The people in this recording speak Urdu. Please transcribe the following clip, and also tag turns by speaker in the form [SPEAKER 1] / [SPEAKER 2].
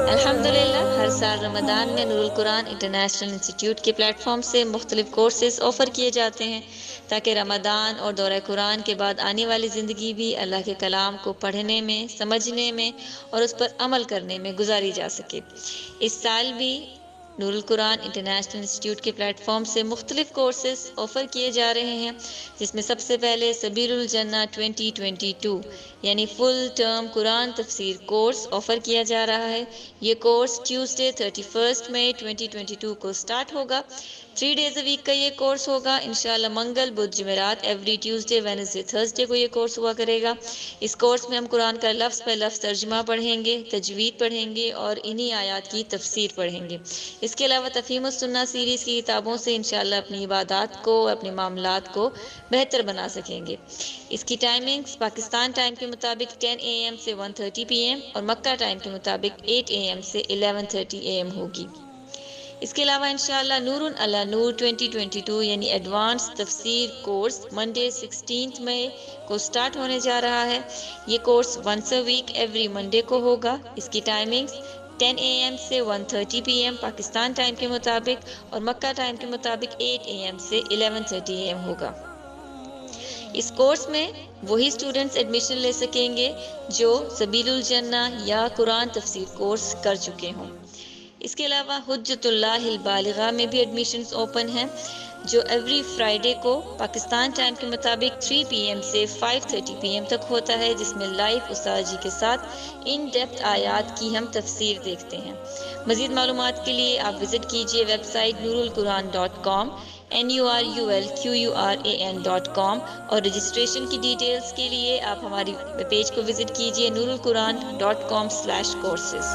[SPEAKER 1] الحمدللہ ہر سال رمضان میں نور القرآن انٹرنیشنل انسٹیٹیوٹ کے پلیٹ فارم سے مختلف کورسز آفر کیے جاتے ہیں تاکہ رمضان اور دورہ قرآن کے بعد آنے والی زندگی بھی اللہ کے کلام کو پڑھنے میں، سمجھنے میں اور اس پر عمل کرنے میں گزاری جا سکے۔ اس سال بھی نور القرآن انٹرنیشنل انسٹیٹیوٹ کے پلیٹ فارم سے مختلف کورسز آفر کیے جا رہے ہیں، جس میں سب سے پہلے سبیل الجنہ 2022 یعنی فل ٹرم قرآن تفسیر کورس آفر کیا جا رہا ہے۔ یہ کورس ٹیوزڈے 31 مئی 2022 کو سٹارٹ ہوگا۔ 3 days a week کا یہ کورس ہوگا۔ انشاءاللہ منگل، بدھ، جمعرات، ایوری ٹیوزڈے، وینسڈے، تھرسڈے کو یہ کورس ہوا کرے گا۔ اس کورس میں ہم قرآن کا لفظ پہ لفظ ترجمہ پڑھیں گے، تجوید پڑھیں گے اور انہی آیات کی تفسیر پڑھیں گے۔ اس کے علاوہ تفہیم السنہ سیریز کی کتابوں سے انشاءاللہ اپنی عبادات کو، اپنے معاملات کو بہتر بنا سکیں گے۔ اس کی ٹائمنگز پاکستان ٹائم کے مطابق 10 AM سے 1:30 PM اور مکہ ٹائم کے مطابق 8 AM سے 11:30 AM ہوگی۔ اس کے علاوہ انشاءاللہ نور علی نور 2022 یعنی ایڈوانس تفسیر کورس منڈے 16 مئی کو سٹارٹ ہونے جا رہا ہے۔ یہ course once a week every Monday کو ہوگا۔ اس کی ٹائمنگز 10 AM سے 1:30 PM پاکستان ٹائم کے مطابق اور مکہ ٹائم کے مطابق 8 AM سے 11:30 AM ہوگا۔ اس کورس میں وہی اسٹوڈنٹس ایڈمیشن لے سکیں گے جو سبیل الجنہ یا قرآن تفسیر کورس کر چکے ہوں۔ اس کے علاوہ حجت اللہ البالغہ میں بھی ایڈمیشنز اوپن ہیں، جو ایوری فرائیڈے کو پاکستان ٹائم کے مطابق 3 PM سے 5:30 PM تک ہوتا ہے، جس میں لائیو استاد جی کے ساتھ ان ڈیپتھ آیات کی ہم تفسیر دیکھتے ہیں۔ مزید معلومات کے لیے آپ وزٹ کیجیے ویب سائٹ nurulquran.com nurulquran.com اور رجسٹریشن کی ڈیٹیلز کے لیے آپ ہماری پیج کو وزٹ کیجیے nurulquran.com/courses۔